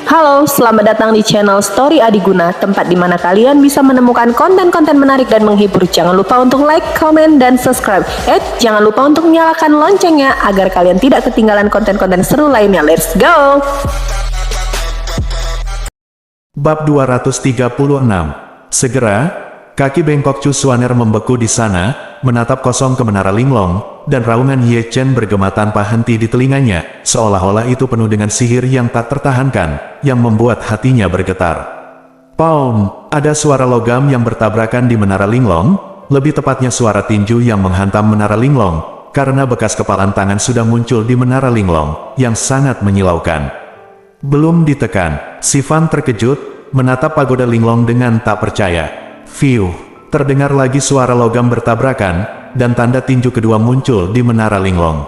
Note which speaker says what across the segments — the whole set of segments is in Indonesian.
Speaker 1: Halo, selamat datang di channel Story Adiguna, tempat di mana kalian bisa menemukan konten-konten menarik dan menghibur. Jangan lupa untuk like, comment, dan subscribe. Jangan lupa untuk nyalakan loncengnya agar kalian tidak ketinggalan konten-konten seru lainnya. Let's go!
Speaker 2: Bab 236. Segera, kaki bengkok Chu Xuaner membeku di sana, menatap kosong ke menara Linglong, dan raungan Ye Chen bergema tanpa henti di telinganya, seolah-olah itu penuh dengan sihir yang tak tertahankan, yang membuat hatinya bergetar. Pound, ada suara logam yang bertabrakan di menara Linglong, lebih tepatnya suara tinju yang menghantam menara Linglong, karena bekas kepalan tangan sudah muncul di menara Linglong, yang sangat menyilaukan. Belum ditekan, Si Fan terkejut, menatap pagoda Linglong dengan tak percaya. Fiuh, terdengar lagi suara logam bertabrakan, dan tanda tinju kedua muncul di menara Linglong.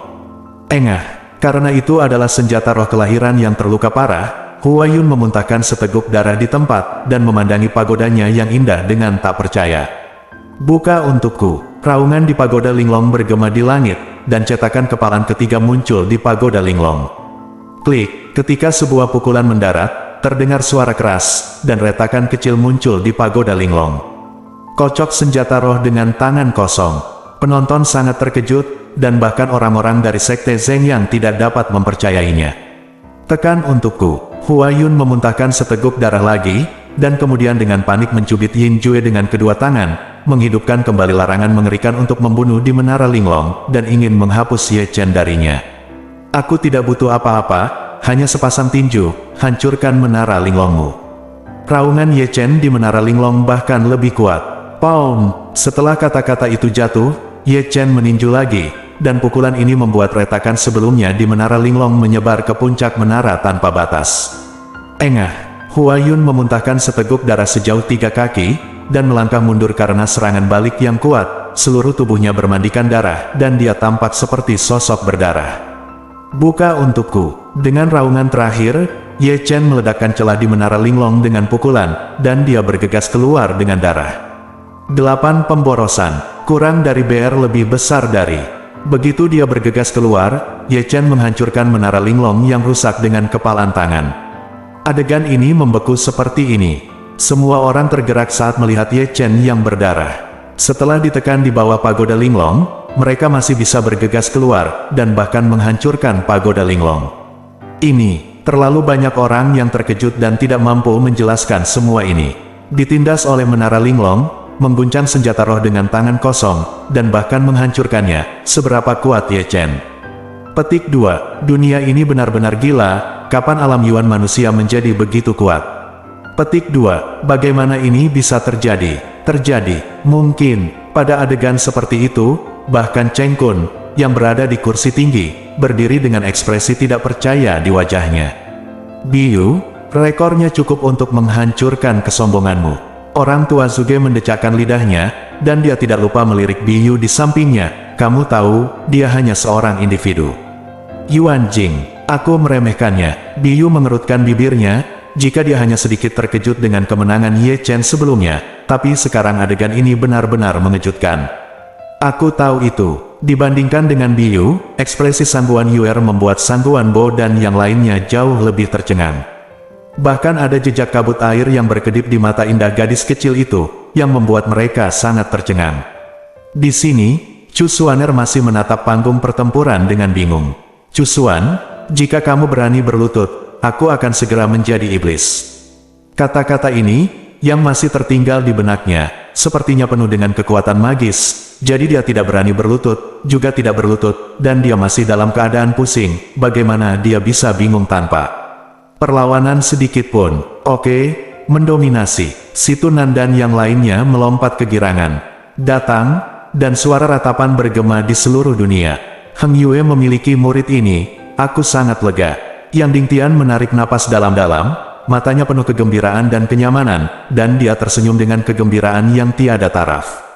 Speaker 2: Engah, karena itu adalah senjata roh kelahiran yang terluka parah, Hua Yun memuntahkan seteguk darah di tempat, dan memandangi pagodanya yang indah dengan tak percaya. Buka untukku. Raungan di pagoda Linglong bergema di langit, dan cetakan kepalan ketiga muncul di pagoda Linglong. Klik, ketika sebuah pukulan mendarat, terdengar suara keras, dan retakan kecil muncul di pagoda Linglong. Kocok senjata roh dengan tangan kosong. Penonton sangat terkejut, dan bahkan orang-orang dari Sekte Zeng yang tidak dapat mempercayainya. Tekan untukku. Hua Yun memuntahkan seteguk darah lagi, dan kemudian dengan panik mencubit Yin Jue dengan kedua tangan, menghidupkan kembali larangan mengerikan untuk membunuh di menara Linglong, dan ingin menghapus Ye Chen darinya. Aku tidak butuh apa-apa, hanya sepasang tinju, hancurkan menara Linglongmu. Raungan Ye Chen di menara Linglong bahkan lebih kuat. Pound! Setelah kata-kata itu jatuh, Ye Chen meninju lagi, dan pukulan ini membuat retakan sebelumnya di menara Linglong menyebar ke puncak menara tanpa batas. Engah! Hua Yun memuntahkan seteguk darah sejauh 3 kaki, dan melangkah mundur karena serangan balik yang kuat, seluruh tubuhnya bermandikan darah, dan dia tampak seperti sosok berdarah. Buka untukku. Dengan raungan terakhir, Ye Chen meledakkan celah di menara Linglong dengan pukulan, dan dia bergegas keluar dengan darah. 8 pemborosan, kurang dari BR lebih besar dari. Begitu dia bergegas keluar, Ye Chen menghancurkan menara Linglong yang rusak dengan kepalan tangan. Adegan ini membeku seperti ini. Semua orang tergerak saat melihat Ye Chen yang berdarah. Setelah ditekan di bawah pagoda Linglong, mereka masih bisa bergegas keluar, dan bahkan menghancurkan pagoda Linglong. Ini, terlalu banyak orang yang terkejut dan tidak mampu menjelaskan semua ini. Ditindas oleh menara Linglong, mengguncang senjata roh dengan tangan kosong, dan bahkan menghancurkannya, seberapa kuat Ye Chen. Petik 2. Dunia ini benar-benar gila, kapan alam Yuan manusia menjadi begitu kuat? Petik 2. Bagaimana ini bisa terjadi? Terjadi, mungkin, pada adegan seperti itu, bahkan Cheng Kun, yang berada di kursi tinggi, berdiri dengan ekspresi tidak percaya di wajahnya. Biyu, rekornya cukup untuk menghancurkan kesombonganmu. Orang tua Zuge mendecakkan lidahnya, dan dia tidak lupa melirik Biyu di sampingnya. Kamu tahu, dia hanya seorang individu. Yuan Jing, aku meremehkannya. Biyu mengerutkan bibirnya, jika dia hanya sedikit terkejut dengan kemenangan Ye Chen sebelumnya, tapi sekarang adegan ini benar-benar mengejutkan. Aku tahu itu. Dibandingkan dengan Biyu, ekspresi Sangguan Yuer membuat Sangguan Bo dan yang lainnya jauh lebih tercengang. Bahkan ada jejak kabut air yang berkedip di mata indah gadis kecil itu, yang membuat mereka sangat tercengang. Di sini, Chu Xuaner masih menatap panggung pertempuran dengan bingung. Chu Xuan, jika kamu berani berlutut, aku akan segera menjadi iblis. Kata-kata ini, yang masih tertinggal di benaknya, sepertinya penuh dengan kekuatan magis, jadi dia tidak berani berlutut, juga tidak berlutut, dan dia masih dalam keadaan pusing. Bagaimana dia bisa bingung tanpa perlawanan sedikit pun? Oke, mendominasi. Situ Nan dan yang lainnya melompat kegirangan. Datang, dan suara ratapan bergema di seluruh dunia. Heng Yue memiliki murid ini, aku sangat lega. Yang Dingtian menarik napas dalam-dalam, matanya penuh kegembiraan dan kenyamanan, dan dia tersenyum dengan kegembiraan yang tiada taraf.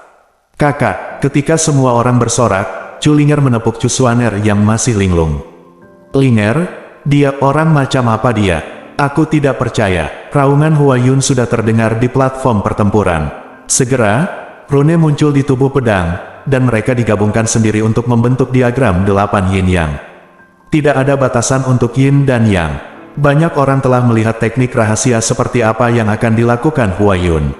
Speaker 2: Kakak, ketika semua orang bersorak, Chu Linger menepuk Chu Xuaner yang masih linglung. Linger? Dia orang macam apa dia? Aku tidak percaya. Raungan Hua Yun sudah terdengar di platform pertempuran. Segera, rune muncul di tubuh pedang, dan mereka digabungkan sendiri untuk membentuk diagram 8 yin yang. Tidak ada batasan untuk yin dan yang. banyak orang telah melihat teknik rahasia seperti apa yang akan dilakukan Hua Yun.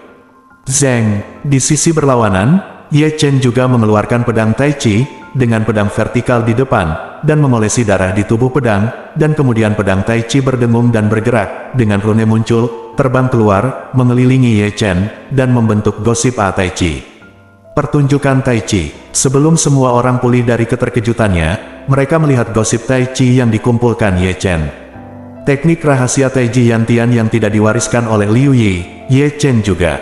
Speaker 2: Zeng, di sisi berlawanan, Ye Chen juga mengeluarkan pedang Tai Chi, dengan pedang vertikal di depan, dan memolesi darah di tubuh pedang, dan kemudian pedang Tai Chi berdengung dan bergerak, dengan rune muncul, terbang keluar, mengelilingi Ye Chen, dan membentuk gosip A Tai Chi. Pertunjukan Tai Chi. Sebelum semua orang pulih dari keterkejutannya, mereka melihat gosip Tai Chi yang dikumpulkan Ye Chen. Teknik rahasia Tai Chi Yantian yang tidak diwariskan oleh Liu Yi, Ye Chen juga.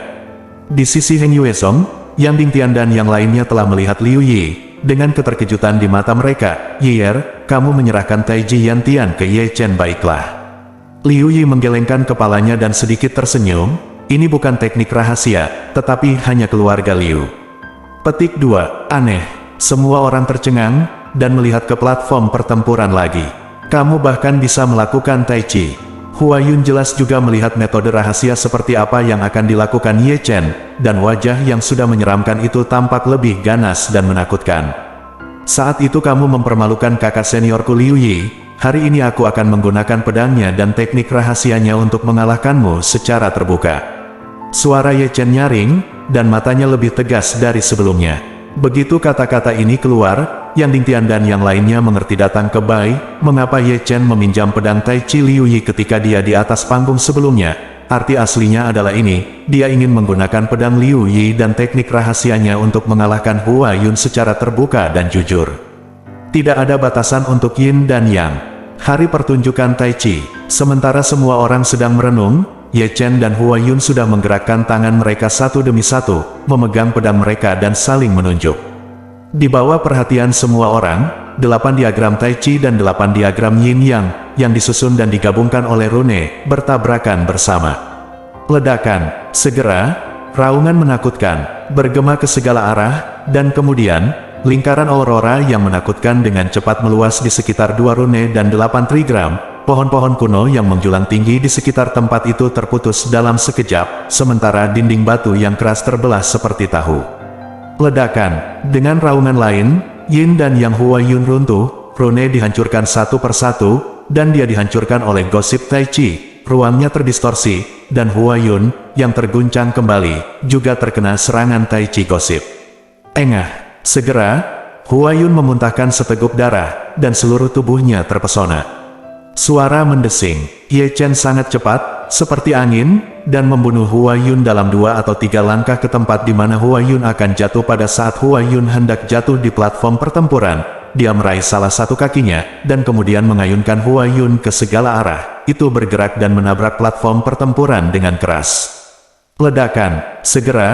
Speaker 2: Di sisi Heng Yuesong, Yang Dingtian dan yang lainnya telah melihat Liu Yi. Dengan keterkejutan di mata mereka, Yier, kamu menyerahkan Tai Chi Yantian ke Ye Chen baiklah. Liu Yi menggelengkan kepalanya dan sedikit tersenyum, ini bukan teknik rahasia, tetapi hanya keluarga Liu. Petik 2, aneh. Semua orang tercengang, dan melihat ke platform pertempuran lagi. Kamu bahkan bisa melakukan Tai Chi. Hua Yun jelas juga melihat metode rahasia seperti apa yang akan dilakukan Ye Chen, dan wajah yang sudah menyeramkan itu tampak lebih ganas dan menakutkan. Saat itu kamu mempermalukan kakak seniorku Liu Yi, hari ini aku akan menggunakan pedangnya dan teknik rahasianya untuk mengalahkanmu secara terbuka. Suara Ye Chen nyaring, dan matanya lebih tegas dari sebelumnya. Begitu kata-kata ini keluar, Yang Dingtian dan yang lainnya mengerti datang ke Bai, mengapa Ye Chen meminjam pedang Tai Chi Liu Yi ketika dia di atas panggung sebelumnya. Arti aslinya adalah ini, dia ingin menggunakan pedang Liu Yi dan teknik rahasianya untuk mengalahkan Hua Yun secara terbuka dan jujur. Tidak ada batasan untuk Yin dan Yang. Hari pertunjukan Tai Chi, sementara semua orang sedang merenung, Ye Chen dan Hua Yun sudah menggerakkan tangan mereka satu demi satu, memegang pedang mereka dan saling menunjuk. Di bawah perhatian semua orang, 8 diagram Tai Chi dan 8 diagram Yin Yang, yang disusun dan digabungkan oleh rune, bertabrakan bersama. Ledakan, segera, raungan menakutkan, bergema ke segala arah, dan kemudian, lingkaran aurora yang menakutkan dengan cepat meluas di sekitar 2 rune dan 8 trigram. Pohon-pohon kuno yang menjulang tinggi di sekitar tempat itu terputus dalam sekejap, sementara dinding batu yang keras terbelah seperti tahu. Ledakan, dengan raungan lain, Yin dan Yang Hua Yun runtuh, rune dihancurkan satu persatu, dan dia dihancurkan oleh gosip Tai Chi, ruangnya terdistorsi, dan Hua Yun, yang terguncang kembali, juga terkena serangan Tai Chi gosip. Engah, segera, Hua Yun memuntahkan seteguk darah, dan seluruh tubuhnya terpesona. Suara mendesing, Ye Chen sangat cepat, seperti angin, dan membunuh Hua Yun dalam 2 atau 3 langkah ke tempat di mana Hua Yun akan jatuh. Pada saat Hua Yun hendak jatuh di platform pertempuran, dia meraih salah satu kakinya, dan kemudian mengayunkan Hua Yun ke segala arah, itu bergerak dan menabrak platform pertempuran dengan keras. Ledakan, segera,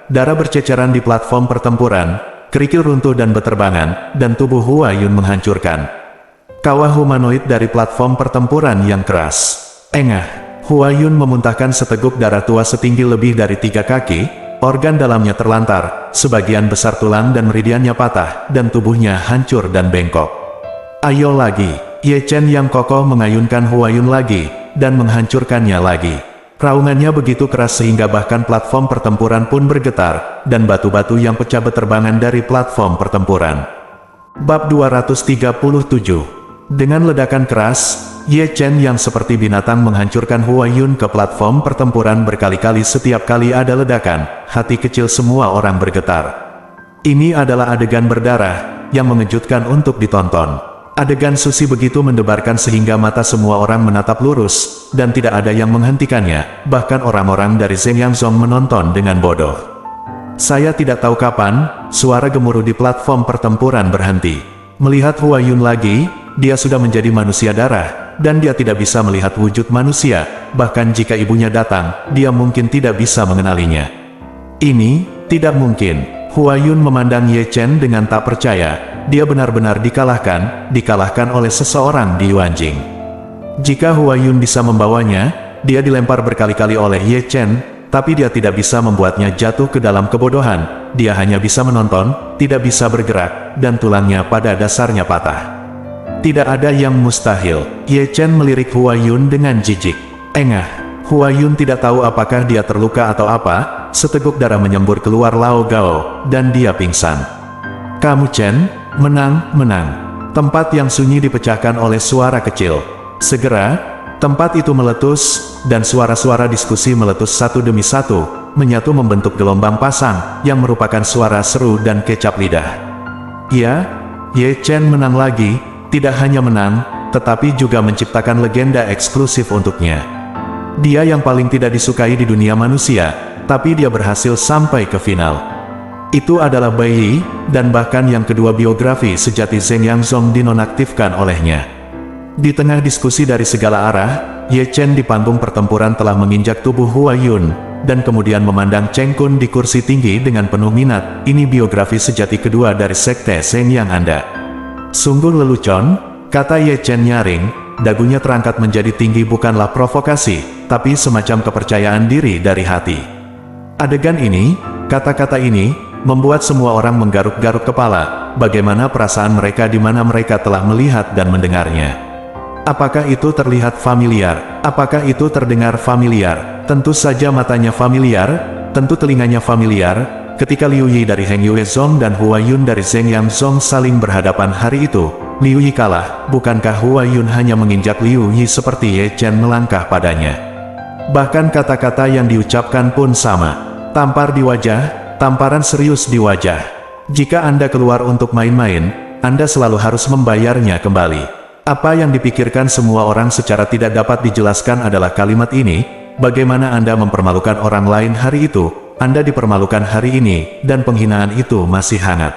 Speaker 2: darah berceceran di platform pertempuran, kerikil runtuh dan beterbangan, dan tubuh Hua Yun menghancurkan. Kawah humanoid dari platform pertempuran yang keras. Engah. Hua Yun memuntahkan seteguk darah tua setinggi lebih dari 3 kaki, organ dalamnya terlantar, sebagian besar tulang dan meridiannya patah, dan tubuhnya hancur dan bengkok. Ayo lagi, Ye Chen yang kokoh mengayunkan Hua Yun lagi, dan menghancurkannya lagi. Raungannya begitu keras sehingga bahkan platform pertempuran pun bergetar, dan batu-batu yang pecah beterbangan dari platform pertempuran. Bab 237. Dengan ledakan keras, Ye Chen yang seperti binatang menghancurkan Hua Yun ke platform pertempuran berkali-kali. Setiap kali ada ledakan, hati kecil semua orang bergetar. Ini adalah adegan berdarah, yang mengejutkan untuk ditonton. Adegan susi begitu mendebarkan sehingga mata semua orang menatap lurus, dan tidak ada yang menghentikannya, bahkan orang-orang dari Zeng Yang Zong menonton dengan bodoh. Saya tidak tahu kapan, suara gemuruh di platform pertempuran berhenti. Melihat Hua Yun lagi, dia sudah menjadi manusia darah, dan dia tidak bisa melihat wujud manusia, bahkan jika ibunya datang, dia mungkin tidak bisa mengenalinya. Ini, tidak mungkin. Hua Yun memandang Ye Chen dengan tak percaya, dia benar-benar dikalahkan oleh seseorang di Yuanjing. Jika Hua Yun bisa membawanya, dia dilempar berkali-kali oleh Ye Chen, tapi dia tidak bisa membuatnya jatuh ke dalam kebodohan, dia hanya bisa menonton, tidak bisa bergerak, dan tulangnya pada dasarnya patah. Tidak ada yang mustahil. Ye Chen melirik Hua Yun dengan jijik. Engah. Hua Yun tidak tahu apakah dia terluka atau apa, seteguk darah menyembur keluar Lao Gao, dan dia pingsan. Kamu Chen, menang. Tempat yang sunyi dipecahkan oleh suara kecil. Segera, Tempat itu meletus, dan suara-suara diskusi meletus satu demi satu, menyatu membentuk gelombang pasang, yang merupakan suara seru dan kecap lidah. Ya, Ye Chen menang lagi, tidak hanya menang, tetapi juga menciptakan legenda eksklusif untuknya. Dia yang paling tidak disukai di dunia manusia, tapi dia berhasil sampai ke final. Itu adalah Bai Yi, dan bahkan yang kedua biografi sejati Zheng Yanzong dinonaktifkan olehnya. Di tengah diskusi dari segala arah, Ye Chen di panggung pertempuran telah menginjak tubuh Hua Yun, dan kemudian memandang Cheng Kun di kursi tinggi dengan penuh minat. Ini biografi sejati kedua dari Sekte Zheng yang Anda. Sungguh lelucon, kata Ye Chen nyaring, dagunya terangkat menjadi tinggi bukanlah provokasi, tapi semacam kepercayaan diri dari hati. Adegan ini, kata-kata ini, membuat semua orang menggaruk-garuk kepala, bagaimana perasaan mereka di mana mereka telah melihat dan mendengarnya. Apakah itu terlihat familiar? Apakah itu terdengar familiar? Tentu saja matanya familiar, tentu telinganya familiar. Ketika Liu Yi dari Heng Yuezong dan Hua Yun dari Zheng Yanzong saling berhadapan hari itu, Liu Yi kalah. Bukankah Hua Yun hanya menginjak Liu Yi seperti Ye Chen melangkah padanya? Bahkan kata-kata yang diucapkan pun sama. Tampar di wajah, tamparan serius di wajah. Jika Anda keluar untuk main-main, Anda selalu harus membayarnya kembali. Apa yang dipikirkan semua orang secara tidak dapat dijelaskan adalah kalimat ini, bagaimana Anda mempermalukan orang lain hari itu, Anda dipermalukan hari ini, dan penghinaan itu masih hangat.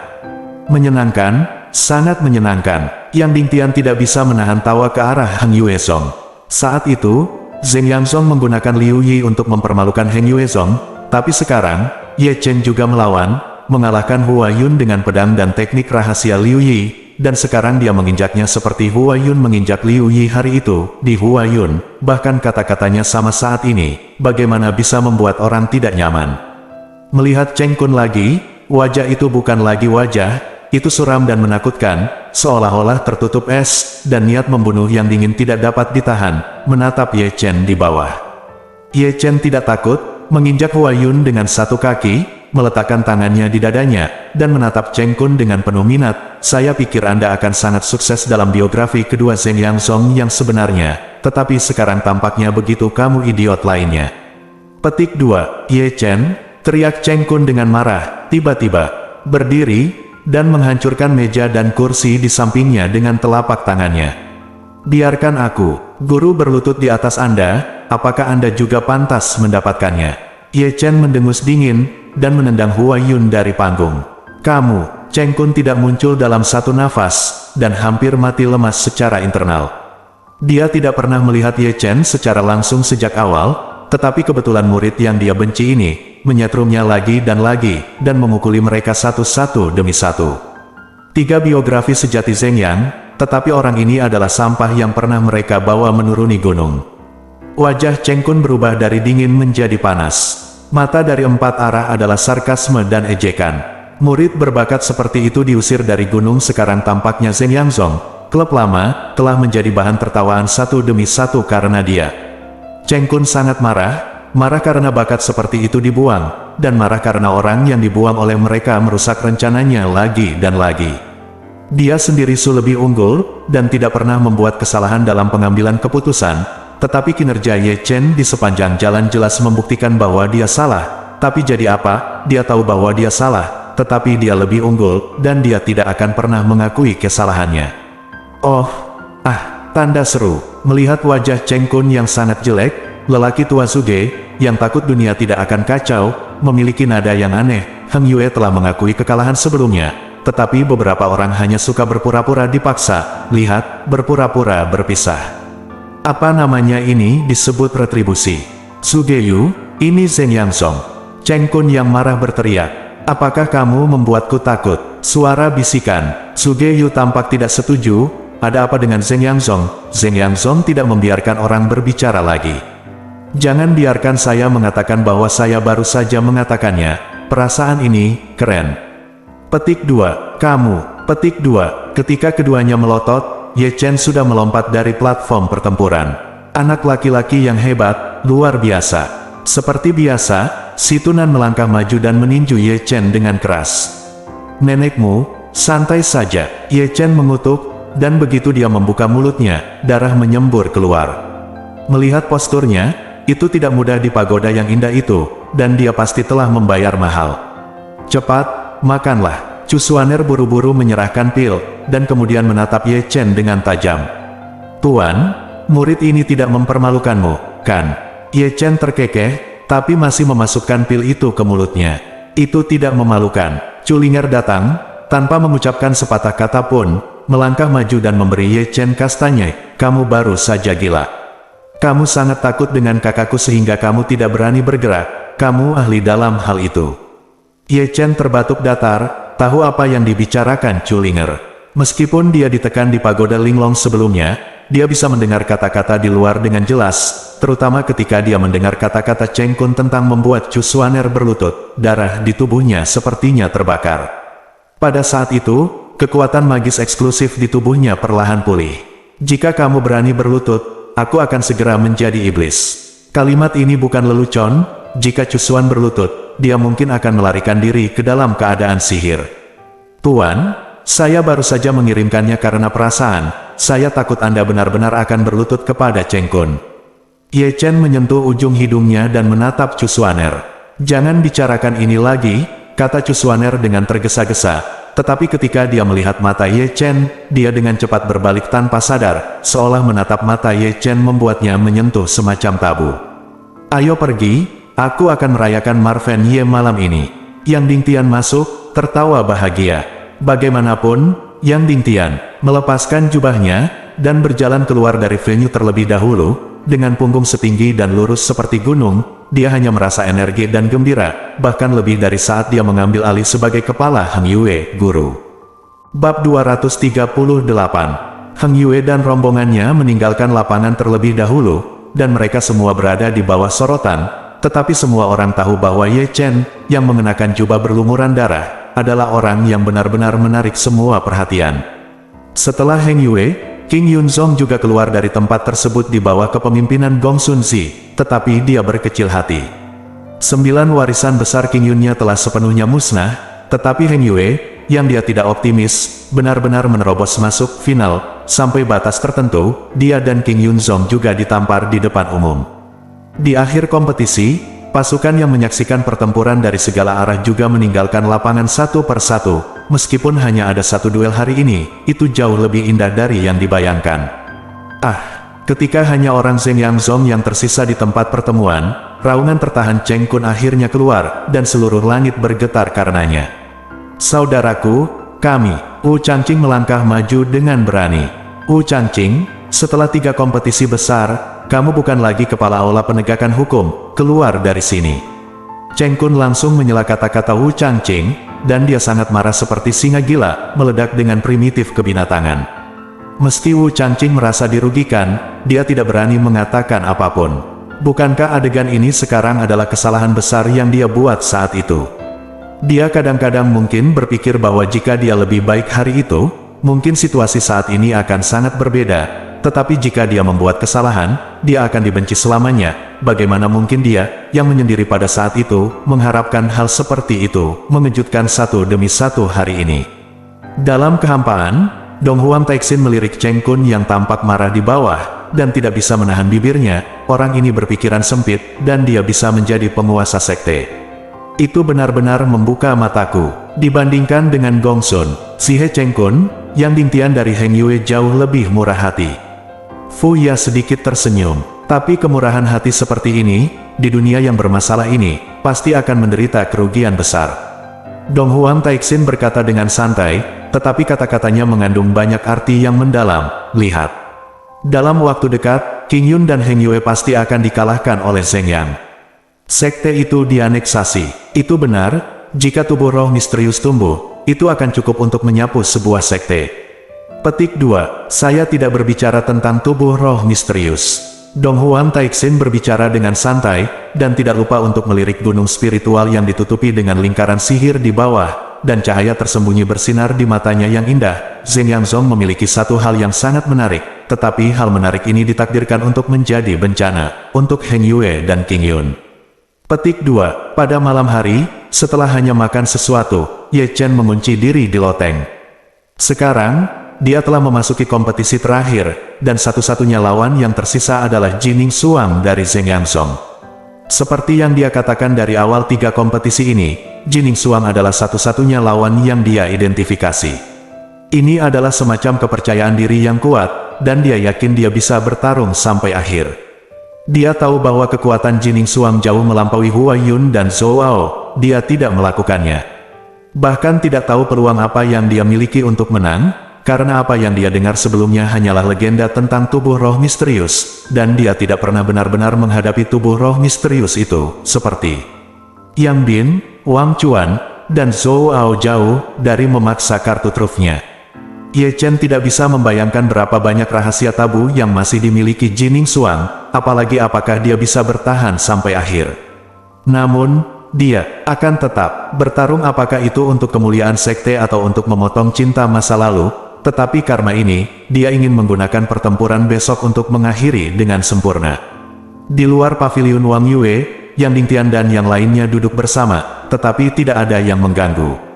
Speaker 2: Menyenangkan, sangat menyenangkan. Yang Ding Tian tidak bisa menahan tawa ke arah Heng Yuezong. Saat itu, Zheng Yanzong menggunakan Liu Yi untuk mempermalukan Heng Yuezong, tapi sekarang, Ye Chen juga melawan, mengalahkan Hua Yun dengan pedang dan teknik rahasia Liu Yi. Dan sekarang dia menginjaknya seperti Hua Yun menginjak Liu Yi hari itu, di Hua Yun, bahkan kata-katanya sama saat ini, bagaimana bisa membuat orang tidak nyaman. Melihat Cheng Kun lagi, wajah itu bukan lagi wajah, itu suram dan menakutkan, seolah-olah tertutup es, dan niat membunuh yang dingin tidak dapat ditahan, menatap Ye Chen di bawah. Ye Chen tidak takut, menginjak Hua Yun dengan satu kaki, meletakkan tangannya di dadanya, dan menatap Cheng Kun dengan penuh minat. Saya pikir Anda akan sangat sukses dalam biografi kedua Zheng Yanzong yang sebenarnya, tetapi sekarang tampaknya begitu kamu idiot lainnya. Petik 2, Ye Chen, teriak Cheng Kun dengan marah, tiba-tiba berdiri, dan menghancurkan meja dan kursi di sampingnya dengan telapak tangannya. Biarkan aku, guru berlutut di atas Anda, apakah Anda juga pantas mendapatkannya? Ye Chen mendengus dingin, dan menendang Hua Yun dari panggung. Kamu, Cheng Kun tidak muncul dalam satu nafas, dan hampir mati lemas secara internal. Dia tidak pernah melihat Ye Chen secara langsung sejak awal, tetapi kebetulan murid yang dia benci ini, menyetrumnya lagi, dan memukuli mereka satu-satu demi satu. 3 biografi sejati Zheng Yang, tetapi orang ini adalah sampah yang pernah mereka bawa menuruni gunung. Wajah Cheng Kun berubah dari dingin menjadi panas. Mata dari 4 arah adalah sarkasme dan ejekan. Murid berbakat seperti itu diusir dari gunung. Sekarang tampaknya Zheng Yanzong, klub lama, telah menjadi bahan tertawaan satu demi satu karena dia. Cheng Kun sangat marah karena bakat seperti itu dibuang, dan marah karena orang yang dibuang oleh mereka merusak rencananya lagi dan lagi. Dia sendiri lebih unggul, dan tidak pernah membuat kesalahan dalam pengambilan keputusan. Tetapi kinerja Ye Chen di sepanjang jalan jelas membuktikan bahwa dia salah. Tapi jadi apa? Dia tahu bahwa dia salah, tetapi dia lebih unggul, dan dia tidak akan pernah mengakui kesalahannya. Oh, tanda seru. Melihat wajah Cheng Kun yang sangat jelek, lelaki tua Suge, yang takut dunia tidak akan kacau, memiliki nada yang aneh. Heng Yue telah mengakui kekalahan sebelumnya, tetapi beberapa orang hanya suka berpura-pura dipaksa. Lihat, berpura-pura berpisah. Apa namanya ini disebut retribusi. Sugeyu, ini Zheng Yanzong. Cheng Kun yang marah berteriak. Apakah kamu membuatku takut? Suara bisikan. Sugeyu tampak tidak setuju. Ada apa dengan Zheng Yanzong? Zheng Yanzong tidak membiarkan orang berbicara lagi. Jangan biarkan saya mengatakan bahwa saya baru saja mengatakannya. Perasaan ini, keren. Petik 2, kamu. Petik 2, ketika keduanya melotot, Ye Chen sudah melompat dari platform pertempuran. Anak laki-laki yang hebat, luar biasa. Seperti biasa, si Tunan melangkah maju dan meninju Ye Chen dengan keras. Nenekmu, santai saja. Ye Chen mengutuk, dan begitu dia membuka mulutnya, darah menyembur keluar. Melihat posturnya, itu tidak mudah di pagoda yang indah itu, dan dia pasti telah membayar mahal. Cepat, makanlah. Chu Xuaner buru-buru menyerahkan pil, dan kemudian menatap Ye Chen dengan tajam. Tuan, murid ini tidak mempermalukanmu, kan? Ye Chen terkekeh, tapi masih memasukkan pil itu ke mulutnya. Itu tidak memalukan. Chu Linger datang, tanpa mengucapkan sepatah kata pun, melangkah maju dan memberi Ye Chen kastanya. Kamu baru saja gila. Kamu sangat takut dengan kakakku sehingga kamu tidak berani bergerak. Kamu ahli dalam hal itu. Ye Chen terbatuk datar, tahu apa yang dibicarakan Chu Linger. Meskipun dia ditekan di pagoda Linglong sebelumnya, dia bisa mendengar kata-kata di luar dengan jelas, terutama ketika dia mendengar kata-kata Cheng Kun tentang membuat Chu Xuaner berlutut. Darah di tubuhnya sepertinya terbakar. Pada saat itu, kekuatan magis eksklusif di tubuhnya perlahan pulih. Jika kamu berani berlutut, aku akan segera menjadi iblis. Kalimat ini bukan lelucon. Jika Chu Xuan berlutut, dia mungkin akan melarikan diri ke dalam keadaan sihir. Tuan, saya baru saja mengirimkannya karena perasaan. Saya takut Anda benar-benar akan berlutut kepada Cheng Kun. Ye Chen menyentuh ujung hidungnya dan menatap Chu Xuaner. Jangan bicarakan ini lagi, kata Chu Xuaner dengan tergesa-gesa. Tetapi ketika dia melihat mata Ye Chen, dia dengan cepat berbalik tanpa sadar, seolah menatap mata Ye Chen membuatnya menyentuh semacam tabu. Ayo pergi, aku akan merayakan Marven Ye malam ini. Yang Dingtian masuk, tertawa bahagia. Bagaimanapun, Yang Dingtian melepaskan jubahnya, dan berjalan keluar dari venue terlebih dahulu. Dengan punggung setinggi dan lurus seperti gunung, dia hanya merasa energi dan gembira, bahkan lebih dari saat dia mengambil alih sebagai kepala Heng Yue, guru. Bab 238. Heng Yue dan rombongannya meninggalkan lapangan terlebih dahulu, dan mereka semua berada di bawah sorotan, tetapi semua orang tahu bahwa Ye Chen, yang mengenakan jubah berlumuran darah, adalah orang yang benar-benar menarik semua perhatian. Setelah Heng Yue, King Yunzong juga keluar dari tempat tersebut di bawah kepemimpinan Gong Sun Zi, tetapi dia berkecil hati. 9 warisan besar King Yunnya telah sepenuhnya musnah, tetapi Heng Yue, yang dia tidak optimis, benar-benar menerobos masuk final. Sampai batas tertentu, dia dan King Yunzong juga ditampar di depan umum. Di akhir kompetisi, pasukan yang menyaksikan pertempuran dari segala arah juga meninggalkan lapangan satu persatu. Meskipun hanya ada satu duel hari ini, itu jauh lebih indah dari yang dibayangkan. Ketika hanya orang Zheng Yangzong yang tersisa di tempat pertemuan, raungan tertahan Cheng Kun akhirnya keluar, dan seluruh langit bergetar karenanya. Saudaraku, kami, Wu Changqing melangkah maju dengan berani. Wu Changqing, setelah 3 kompetisi besar, kamu bukan lagi kepala aula penegakan hukum, keluar dari sini. Cheng Kun langsung menyela kata-kata Wu Changqing, dan dia sangat marah seperti singa gila, meledak dengan primitif kebinatangan. Meski Wu Changqing merasa dirugikan, dia tidak berani mengatakan apapun. Bukankah adegan ini sekarang adalah kesalahan besar yang dia buat saat itu? Dia kadang-kadang mungkin berpikir bahwa jika dia lebih baik hari itu, mungkin situasi saat ini akan sangat berbeda. Tetapi jika dia membuat kesalahan, dia akan dibenci selamanya. Bagaimana mungkin dia, yang menyendiri pada saat itu, mengharapkan hal seperti itu, mengejutkan satu demi satu hari ini. Dalam kehampaan, Dong Huang Taixin melirik Cheng Kun yang tampak marah di bawah, dan tidak bisa menahan bibirnya. Orang ini berpikiran sempit, dan dia bisa menjadi penguasa sekte. Itu benar-benar membuka mataku. Dibandingkan dengan Gong Sun, si He Cheng Kun, Yang Dingtian dari Heng Yue jauh lebih murah hati. Fu Ya sedikit tersenyum, tapi kemurahan hati seperti ini, di dunia yang bermasalah ini, pasti akan menderita kerugian besar. Dong Huang Taixin berkata dengan santai, tetapi kata-katanya mengandung banyak arti yang mendalam. Lihat. Dalam waktu dekat, King Yun dan Heng Yue pasti akan dikalahkan oleh Zheng Yang. Sekte itu dianeksasi. Itu benar, jika tubuh roh misterius tumbuh, itu akan cukup untuk menyapu sebuah sekte. Petik 2. Saya tidak berbicara tentang tubuh roh misterius. Dong Huang Taixin berbicara dengan santai, dan tidak lupa untuk melirik gunung spiritual yang ditutupi dengan lingkaran sihir di bawah, dan cahaya tersembunyi bersinar di matanya yang indah. Zheng Yangzong memiliki satu hal yang sangat menarik, tetapi hal menarik ini ditakdirkan untuk menjadi bencana, untuk Heng Yue dan King Yun. Petik 2. Pada malam hari, setelah hanya makan sesuatu, Ye Chen mengunci diri di loteng. Sekarang, dia telah memasuki kompetisi terakhir, dan satu-satunya lawan yang tersisa adalah Jining Suang dari Zheng Yangsong. Seperti yang dia katakan dari awal 3 kompetisi ini, Jining Suang adalah satu-satunya lawan yang dia identifikasi. Ini adalah semacam kepercayaan diri yang kuat, dan dia yakin dia bisa bertarung sampai akhir. Dia tahu bahwa kekuatan Jining Suang jauh melampaui Hua Yun dan Zhou Ao, dia tidak melakukannya. Bahkan tidak tahu peluang apa yang dia miliki untuk menang, karena apa yang dia dengar sebelumnya hanyalah legenda tentang tubuh roh misterius, dan dia tidak pernah benar-benar menghadapi tubuh roh misterius itu, seperti Yang Bin, Wang Chuan, dan Zhou Ao jauh dari memaksa kartu trufnya. Ye Chen tidak bisa membayangkan berapa banyak rahasia tabu yang masih dimiliki Jining Suang, apalagi apakah dia bisa bertahan sampai akhir. Namun, dia akan tetap bertarung, apakah itu untuk kemuliaan sekte atau untuk memotong cinta masa lalu. Tetapi karena ini, dia ingin menggunakan pertempuran besok untuk mengakhiri dengan sempurna. Di luar paviliun Wang Yue, Yang Dingtian dan yang lainnya duduk bersama, tetapi tidak ada yang mengganggu.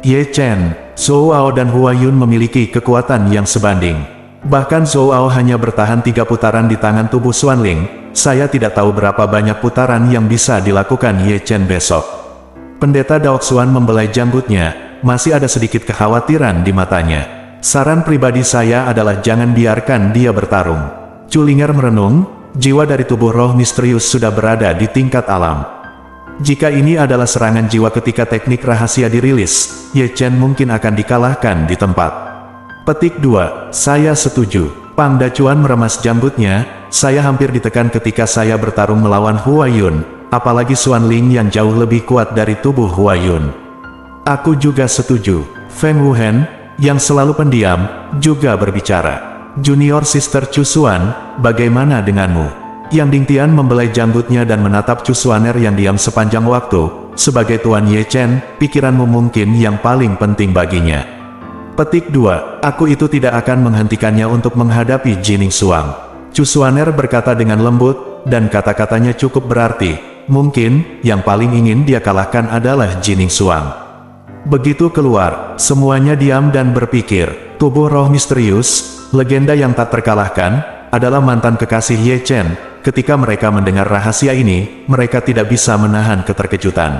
Speaker 2: Ye Chen, Zhou Ao dan Hua Yun memiliki kekuatan yang sebanding. Bahkan Zhou Ao hanya bertahan 3 putaran di tangan tubuh Xuanling. Saya tidak tahu berapa banyak putaran yang bisa dilakukan Ye Chen besok. Pendeta Dao Xuan membelai janggutnya, masih ada sedikit kekhawatiran di matanya. Saran pribadi saya adalah jangan biarkan dia bertarung. Culinger merenung, jiwa dari tubuh roh misterius sudah berada di tingkat alam. Jika ini adalah serangan jiwa ketika teknik rahasia dirilis, Ye Chen mungkin akan dikalahkan di tempat. Petik 2, saya setuju. Pang Dacuan meremas janggutnya, saya hampir ditekan ketika saya bertarung melawan Hua Yun, apalagi Xuanling yang jauh lebih kuat dari tubuh Hua Yun. Aku juga setuju. Feng Wuhen, yang selalu pendiam, juga berbicara. Junior Sister Chu Xuan, bagaimana denganmu? Yang Dingtian membelai janggutnya dan menatap Chu Xuaner yang diam sepanjang waktu. Sebagai Tuan Ye Chen, pikiranmu mungkin yang paling penting baginya. Petik 2, aku itu tidak akan menghentikannya untuk menghadapi Jining Suang. Chu Xuaner berkata dengan lembut, dan kata-katanya cukup berarti. Mungkin, yang paling ingin dia kalahkan adalah Jining Suang. Begitu keluar, semuanya diam dan berpikir. Tubuh roh misterius, legenda yang tak terkalahkan, adalah mantan kekasih Ye Chen. Ketika mereka mendengar rahasia ini, mereka tidak bisa menahan keterkejutan.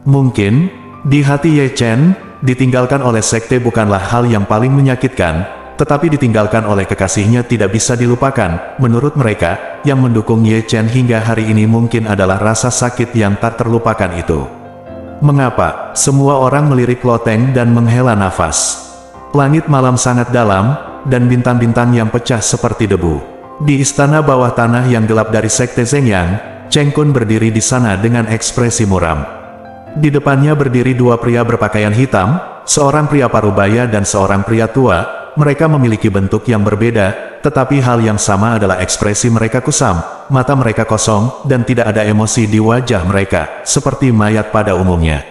Speaker 2: Mungkin, di hati Ye Chen, ditinggalkan oleh sekte bukanlah hal yang paling menyakitkan, tetapi ditinggalkan oleh kekasihnya tidak bisa dilupakan. Menurut mereka, yang mendukung Ye Chen hingga hari ini mungkin adalah rasa sakit yang tak terlupakan itu. Mengapa? Semua orang melirik loteng dan menghela nafas. Langit malam sangat dalam, dan bintang-bintang yang pecah seperti debu. Di istana bawah tanah yang gelap dari sekte Zhengyang, Cheng Kun berdiri di sana dengan ekspresi muram. Di depannya berdiri 2 pria berpakaian hitam, seorang pria parubaya dan seorang pria tua. Mereka memiliki bentuk yang berbeda, tetapi hal yang sama adalah ekspresi mereka kusam, mata mereka kosong, dan tidak ada emosi di wajah mereka, seperti mayat pada umumnya.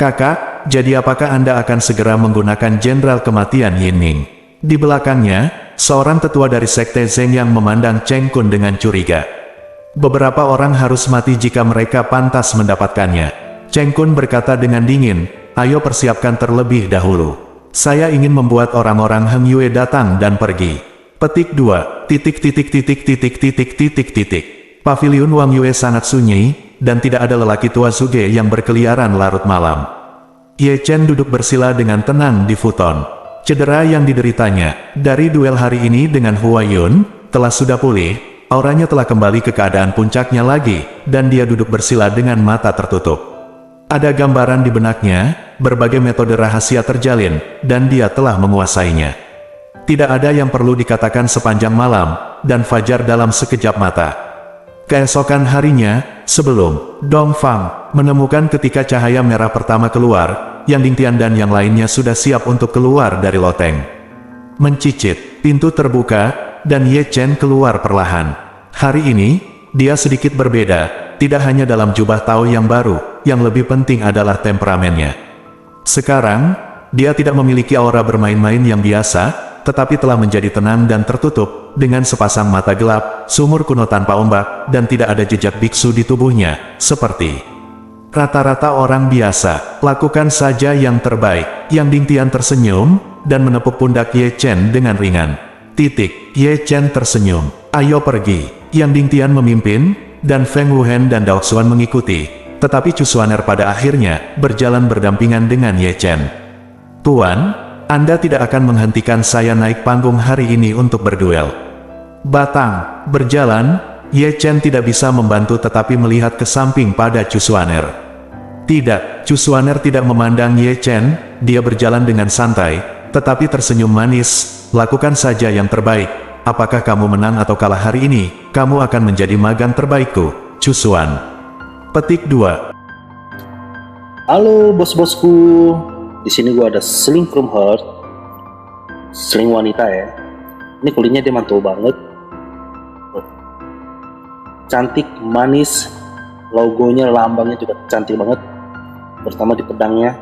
Speaker 2: Kakak, jadi apakah Anda akan segera menggunakan Jenderal Kematian Yin Ning? Di belakangnya, seorang tetua dari sekte Zheng yang memandang Cheng Kun dengan curiga. Beberapa orang harus mati jika mereka pantas mendapatkannya. Cheng Kun berkata dengan dingin, ayo persiapkan terlebih dahulu. Saya ingin membuat orang-orang Heng Yue datang dan pergi. Petik 2, Paviliun Wang Yue sangat sunyi, dan tidak ada lelaki tua Zuge yang berkeliaran larut malam. Ye Chen duduk bersila dengan tenang di futon. Cedera yang dideritanya dari duel hari ini dengan Hua Yun telah sudah pulih, auranya telah kembali ke keadaan puncaknya lagi, dan dia duduk bersila dengan mata tertutup. Ada gambaran di benaknya, berbagai metode rahasia terjalin, dan dia telah menguasainya. Tidak ada yang perlu dikatakan sepanjang malam, dan fajar dalam sekejap mata. Keesokan harinya, sebelum Dong Fang menemukan ketika cahaya merah pertama keluar, Yang Dingtian dan yang lainnya sudah siap untuk keluar dari loteng. Mencicit, pintu terbuka, dan Ye Chen keluar perlahan. Hari ini, dia sedikit berbeda, tidak hanya dalam jubah Tao yang baru, yang lebih penting adalah temperamennya. Sekarang, dia tidak memiliki aura bermain-main yang biasa, tetapi telah menjadi tenang dan tertutup, dengan sepasang mata gelap, sumur kuno tanpa ombak, dan tidak ada jejak biksu di tubuhnya, seperti rata-rata orang biasa. Lakukan saja yang terbaik. Yang Dingtian tersenyum, dan menepuk pundak Ye Chen dengan ringan. Ye Chen tersenyum. Ayo pergi. Yang Ding Tian memimpin, dan Feng Wuhen dan Dao Xuan mengikuti. Tetapi Chu Xuaner pada akhirnya berjalan berdampingan dengan Ye Chen. Tuan, Anda tidak akan menghentikan saya naik panggung hari ini untuk berduel. Batang, berjalan. Ye Chen tidak bisa membantu tetapi melihat ke samping pada Chu Xuaner. Tidak, Chu Xuaner tidak memandang Ye Chen, dia berjalan dengan santai, tetapi tersenyum manis. Lakukan saja yang terbaik. Apakah kamu menang atau kalah hari ini, kamu akan menjadi magang terbaikku, Chu Xuan. Petik 2.
Speaker 3: Halo bos-bosku, di sini gua ada Sling from Heart, sling wanita ya. Ini kulitnya dia mantul banget, cantik, manis, logonya, lambangnya juga cantik banget. Terutama di pedangnya,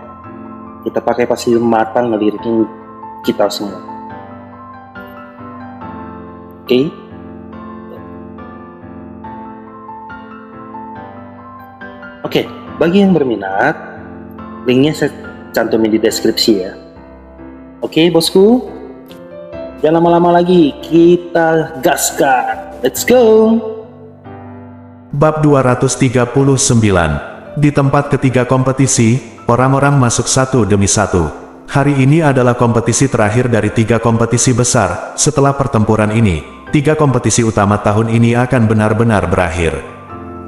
Speaker 3: kita pakai pasti matang ngelirikin kita semua. Oke. Oke, bagi yang berminat, linknya saya cantumin di deskripsi ya. Oke bosku, jangan lama-lama lagi, kita gaskan. Let's go!
Speaker 2: Bab 239. Di tempat ketiga kompetisi, orang-orang masuk satu demi satu. Hari ini adalah kompetisi terakhir dari 3 kompetisi besar. Setelah pertempuran ini, 3 kompetisi utama tahun ini akan benar-benar berakhir.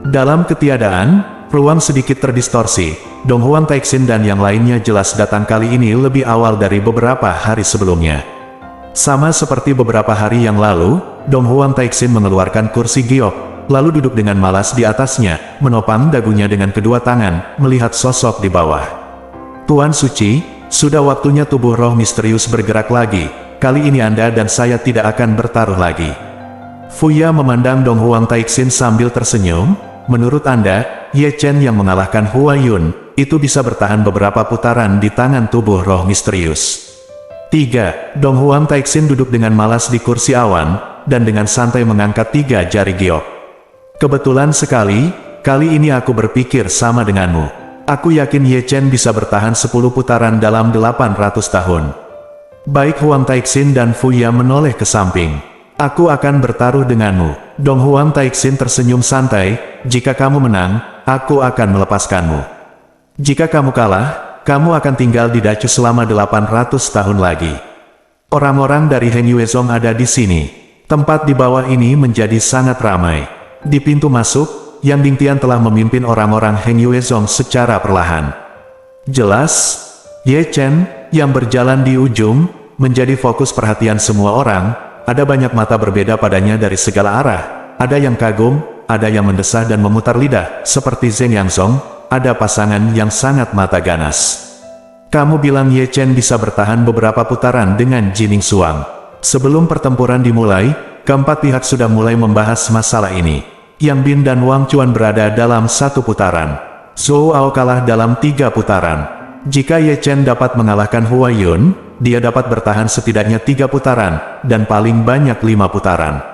Speaker 2: Dalam ketiadaan, ruang sedikit terdistorsi. Dong Huang Taixin dan yang lainnya jelas datang kali ini lebih awal dari beberapa hari sebelumnya. Sama seperti beberapa hari yang lalu, Dong Huang Taixin mengeluarkan kursi giok, lalu duduk dengan malas di atasnya, menopang dagunya dengan kedua tangan, melihat sosok di bawah. Tuan Suci, sudah waktunya tubuh roh misterius bergerak lagi. Kali ini Anda dan saya tidak akan bertaruh lagi. Fuya memandang Dong Huang Taixin sambil tersenyum. Menurut Anda, Ye Chen yang mengalahkan Hua Yun, itu bisa bertahan beberapa putaran di tangan tubuh roh misterius. 3. Dong Huang Taixin duduk dengan malas di kursi awan, dan dengan santai mengangkat 3 jari giok. Kebetulan sekali, kali ini aku berpikir sama denganmu. Aku yakin Ye Chen bisa bertahan 10 putaran dalam 800 tahun. Baik Huang Taixin dan Fuya menoleh ke samping. Aku akan bertaruh denganmu. Dong Huang Taixin tersenyum santai. Jika kamu menang, aku akan melepaskanmu. Jika kamu kalah, kamu akan tinggal di Dacu selama 800 tahun lagi. Orang-orang dari Heng Yuezong ada di sini. Tempat di bawah ini menjadi sangat ramai. Di pintu masuk, Yang Ding Tian telah memimpin orang-orang Heng Yuezong secara perlahan. Jelas, Ye Chen, yang berjalan di ujung, menjadi fokus perhatian semua orang. Ada banyak mata berbeda padanya dari segala arah. Ada yang kagum, ada yang mendesah dan memutar lidah, seperti Zheng Yangzong. Ada pasangan yang sangat mata ganas. Kamu bilang Ye Chen bisa bertahan beberapa putaran dengan Jining Suang. Sebelum pertempuran dimulai, keempat pihak sudah mulai membahas masalah ini. Yang Bin dan Wang Chuan berada dalam 1 putaran. Zhou Ao kalah dalam 3 putaran. Jika Ye Chen dapat mengalahkan Hua Yun, dia dapat bertahan setidaknya 3 putaran, dan paling banyak 5 putaran.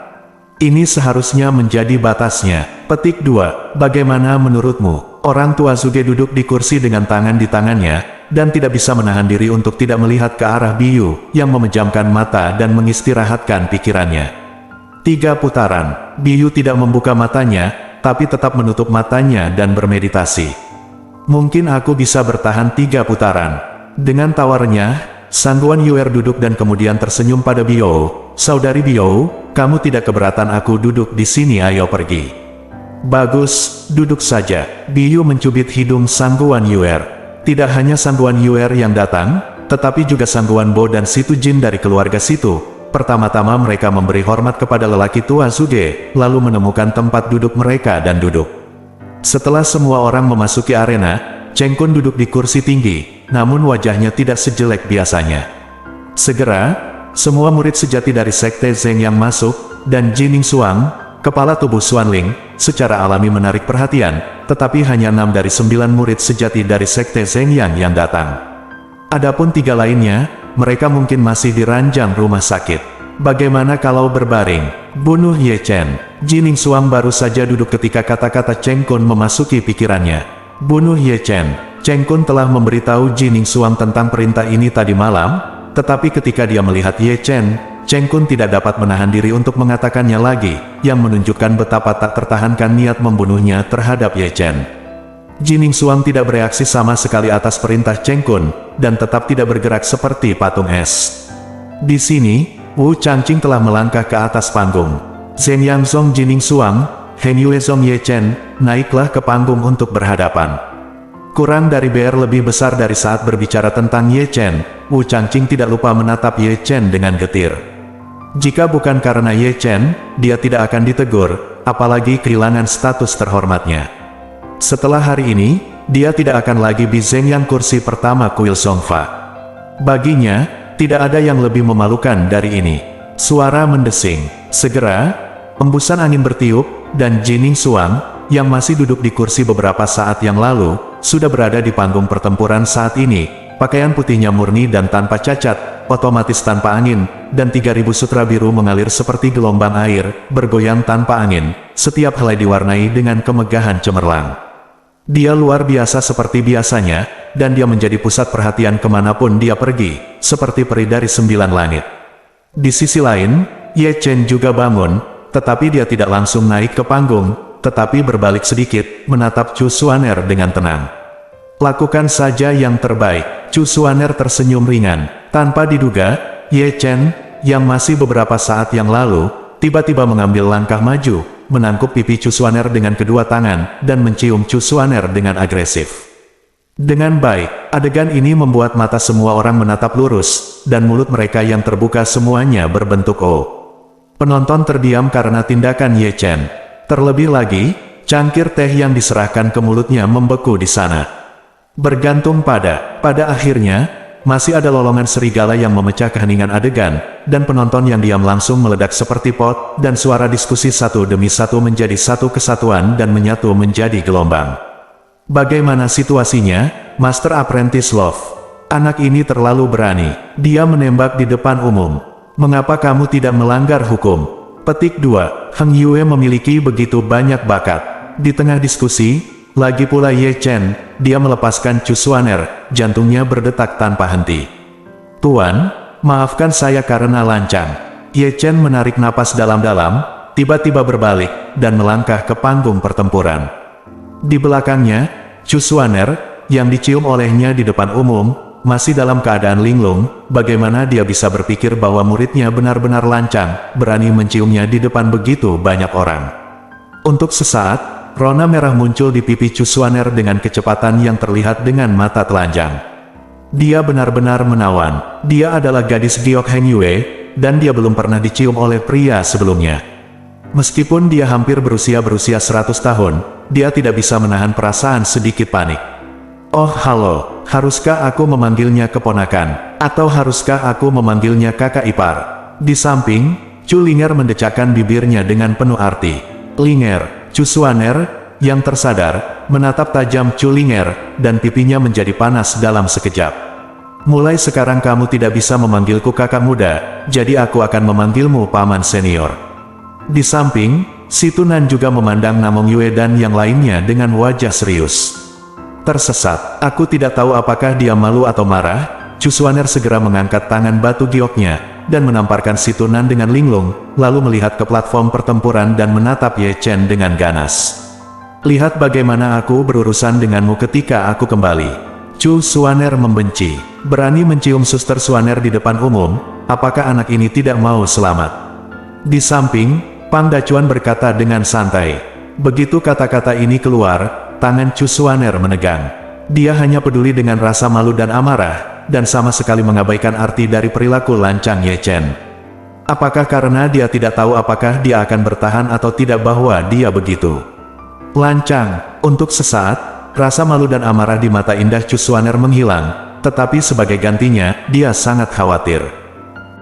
Speaker 2: Ini seharusnya menjadi batasnya. Petik 2. Bagaimana menurutmu? Orang tua Zuge duduk di kursi dengan tangan di tangannya, dan tidak bisa menahan diri untuk tidak melihat ke arah Biyu, yang memejamkan mata dan mengistirahatkan pikirannya. 3 putaran, Biyu tidak membuka matanya, tapi tetap menutup matanya dan bermeditasi. Mungkin aku bisa bertahan 3 putaran. Dengan tawarnya, Sanguan Yuer duduk dan kemudian tersenyum pada Biyu. Saudari Biyu, kamu tidak keberatan aku duduk di sini, ayo pergi. Bagus, duduk saja. Biyu mencubit hidung Sanguan Yuer. Tidak hanya Sanguan Yuer yang datang, tetapi juga Sanguan Bo dan Situ Jin dari keluarga Situ. Pertama-tama mereka memberi hormat kepada lelaki tua Zuge, lalu menemukan tempat duduk mereka dan duduk. Setelah semua orang memasuki arena, Cheng Kun duduk di kursi tinggi, namun wajahnya tidak sejelek biasanya. Segera, semua murid sejati dari Sekte Zheng yang masuk, dan Jining Suang, kepala tubuh Xuanling, secara alami menarik perhatian, tetapi hanya 6 dari 9 murid sejati dari Sekte Zheng yang datang. Adapun 3 lainnya, mereka mungkin masih di ranjang rumah sakit. Bagaimana kalau berbaring? Bunuh Ye Chen. Jining Suang baru saja duduk ketika kata-kata Cheng Kun memasuki pikirannya. Bunuh Ye Chen. Cheng Kun telah memberitahu Jining Suang tentang perintah ini tadi malam, tetapi ketika dia melihat Ye Chen, Cheng Kun tidak dapat menahan diri untuk mengatakannya lagi, yang menunjukkan betapa tak tertahankan niat membunuhnya terhadap Ye Chen. Jining Xuang tidak bereaksi sama sekali atas perintah Cheng Kun, dan tetap tidak bergerak seperti patung es. Di sini, Wu Changqing telah melangkah ke atas panggung. Zheng Yangzong Jining Xuang, Hen Yuezong Ye Chen, naiklah ke panggung untuk berhadapan. Kurang dari BR lebih besar dari saat berbicara tentang Ye Chen, Wu Changqing tidak lupa menatap Ye Chen dengan getir. Jika bukan karena Ye Chen, dia tidak akan ditegur, apalagi kehilangan status terhormatnya. Setelah hari ini, dia tidak akan lagi Bizeng yang kursi pertama Kuil Songfa. Baginya, tidak ada yang lebih memalukan dari ini. Suara mendesing. Segera, embusan angin bertiup, dan Jining Xuang, yang masih duduk di kursi beberapa saat yang lalu, sudah berada di panggung pertempuran saat ini. Pakaian putihnya murni dan tanpa cacat, otomatis tanpa angin, dan 3000 sutra biru mengalir seperti gelombang air, bergoyang tanpa angin, setiap helai diwarnai dengan kemegahan cemerlang. Dia luar biasa seperti biasanya, dan dia menjadi pusat perhatian kemanapun dia pergi, seperti peri dari 9 langit. Di sisi lain, Ye Chen juga bangun, tetapi dia tidak langsung naik ke panggung, tetapi berbalik sedikit, menatap Chu Xuaner dengan tenang. Lakukan saja yang terbaik. Chu Xuaner tersenyum ringan. Tanpa diduga, Ye Chen, yang masih beberapa saat yang lalu, tiba-tiba mengambil langkah maju, menangkup pipi Chu Xuaner dengan kedua tangan, dan mencium Chu Xuaner dengan agresif. Dengan baik, adegan ini membuat mata semua orang menatap lurus, dan mulut mereka yang terbuka semuanya berbentuk O. Penonton terdiam karena tindakan Ye Chen. Terlebih lagi, cangkir teh yang diserahkan ke mulutnya membeku di sana. Bergantung pada akhirnya, masih ada lolongan serigala yang memecah keheningan adegan, dan penonton yang diam langsung meledak seperti pot, dan suara diskusi satu demi satu menjadi satu kesatuan dan menyatu menjadi gelombang. Bagaimana situasinya, Master Apprentice Love? Anak ini terlalu berani. Dia menembak di depan umum. Mengapa kamu tidak melanggar hukum? Petik 2. Heng Yue memiliki begitu banyak bakat. Di tengah diskusi, lagi pula Ye Chen, dia melepaskan Chu Xuaner, jantungnya berdetak tanpa henti. Tuan, maafkan saya karena lancang. Ye Chen menarik napas dalam-dalam, tiba-tiba berbalik, dan melangkah ke panggung pertempuran. Di belakangnya, Chu Xuaner, yang dicium olehnya di depan umum, masih dalam keadaan linglung. Bagaimana dia bisa berpikir bahwa muridnya benar-benar lancang, berani menciumnya di depan begitu banyak orang. Untuk sesaat, rona merah muncul di pipi Chu Xuaner dengan kecepatan yang terlihat dengan mata telanjang. Dia benar-benar menawan. Dia adalah gadis giok Heng Yue, dan dia belum pernah dicium oleh pria sebelumnya. Meskipun dia hampir berusia 100 tahun, dia tidak bisa menahan perasaan sedikit panik. Oh halo, haruskah aku memanggilnya keponakan? Atau haruskah aku memanggilnya kakak ipar? Di samping, Chu Linger mendecakkan bibirnya dengan penuh arti. Linger. Chu Xuaner, yang tersadar, menatap tajam Chu Linger, dan pipinya menjadi panas dalam sekejap. Mulai sekarang kamu tidak bisa memanggilku kakak muda, jadi aku akan memanggilmu paman senior. Di samping, si Tunan juga memandang Namong Yue dan yang lainnya dengan wajah serius. Tersesat, aku tidak tahu apakah dia malu atau marah. Chu Xuaner segera mengangkat tangan batu gioknya, dan menamparkan si Tunan dengan linglung, lalu melihat ke platform pertempuran dan menatap Ye Chen dengan ganas. Lihat bagaimana aku berurusan denganmu ketika aku kembali. Chu Xuaner membenci. Berani mencium suster Xuaner di depan umum, apakah anak ini tidak mau selamat? Di samping, Pang Dacuan berkata dengan santai. Begitu kata-kata ini keluar, tangan Chu Xuaner menegang. Dia hanya peduli dengan rasa malu dan amarah, dan sama sekali mengabaikan arti dari perilaku lancang Ye Chen. Apakah karena dia tidak tahu apakah dia akan bertahan atau tidak bahwa dia begitu lancang? Untuk sesaat, rasa malu dan amarah di mata indah Chu Xuaner menghilang, tetapi sebagai gantinya, dia sangat khawatir.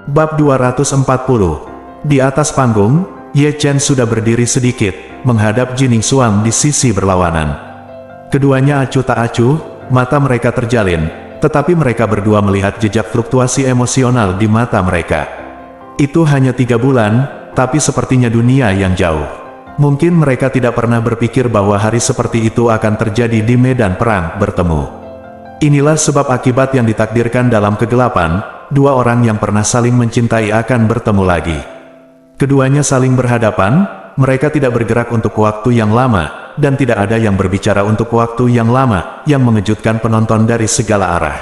Speaker 2: Bab 240. Di atas panggung, Ye Chen sudah berdiri sedikit, menghadap Jining Xuang di sisi berlawanan. Keduanya acuh tak acuh, mata mereka terjalin, tetapi mereka berdua melihat jejak fluktuasi emosional di mata mereka. Itu hanya 3 bulan, tapi sepertinya dunia yang jauh. Mungkin mereka tidak pernah berpikir bahwa hari seperti itu akan terjadi di medan perang bertemu. Inilah sebab akibat yang ditakdirkan dalam kegelapan, dua orang yang pernah saling mencintai akan bertemu lagi. Keduanya saling berhadapan, mereka tidak bergerak untuk waktu yang lama, dan tidak ada yang berbicara untuk waktu yang lama, yang mengejutkan penonton dari segala arah.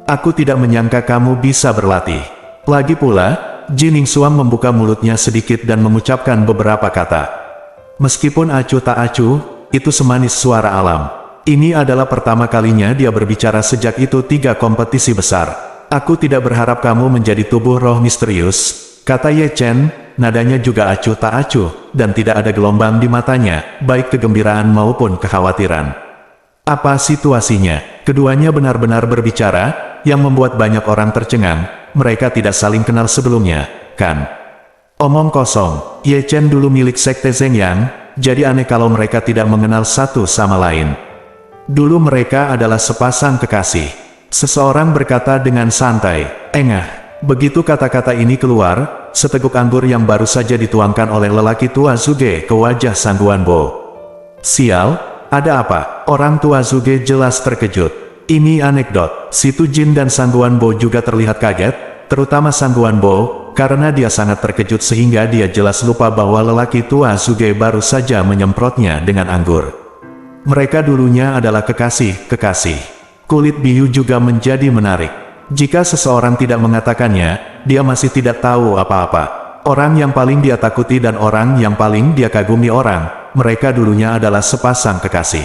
Speaker 2: Aku tidak menyangka kamu bisa berlatih. Lagi pula, Jin Ningsuang membuka mulutnya sedikit dan mengucapkan beberapa kata. Meskipun acuh tak acuh, itu semanis suara alam. Ini adalah pertama kalinya dia berbicara sejak itu 3 kompetisi besar. Aku tidak berharap kamu menjadi tubuh roh misterius, kata Ye Chen, nadanya juga acuh tak acuh, dan tidak ada gelombang di matanya, baik kegembiraan maupun kekhawatiran. Apa situasinya? Keduanya benar-benar berbicara, yang membuat banyak orang tercengang. Mereka tidak saling kenal sebelumnya, kan? Omong kosong, Ye Chen dulu milik Sekte Zhengyang, jadi aneh kalau mereka tidak mengenal satu sama lain. Dulu mereka adalah sepasang kekasih. Seseorang berkata dengan santai, "Engah." Begitu kata-kata ini keluar, seteguk anggur yang baru saja dituangkan oleh lelaki tua Zuge ke wajah Sang Guanbo. Sial, ada apa? Orang tua Zuge jelas terkejut. Ini anekdot. Situ Jin dan Sang Guanbo juga terlihat kaget, terutama Sang Guanbo, karena dia sangat terkejut sehingga dia jelas lupa bahwa lelaki tua Zuge baru saja menyemprotnya dengan anggur. Mereka dulunya adalah kekasih. Kulit biru juga menjadi menarik. Jika seseorang tidak mengatakannya, dia masih tidak tahu apa-apa. Orang yang paling dia takuti dan orang yang paling dia kagumi mereka dulunya adalah sepasang kekasih.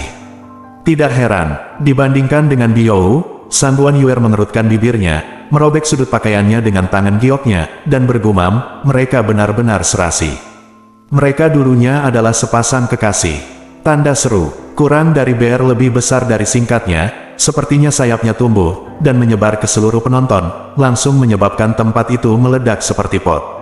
Speaker 2: Tidak heran, dibandingkan dengan Biou, Sang Guan Yuer mengerutkan bibirnya, merobek sudut pakaiannya dengan tangan gioknya, dan bergumam, mereka benar-benar serasi. Mereka dulunya adalah sepasang kekasih. Tanda seru, kurang dari BR lebih besar dari singkatnya. Sepertinya sayapnya tumbuh, dan menyebar ke seluruh penonton, langsung menyebabkan tempat itu meledak seperti pot.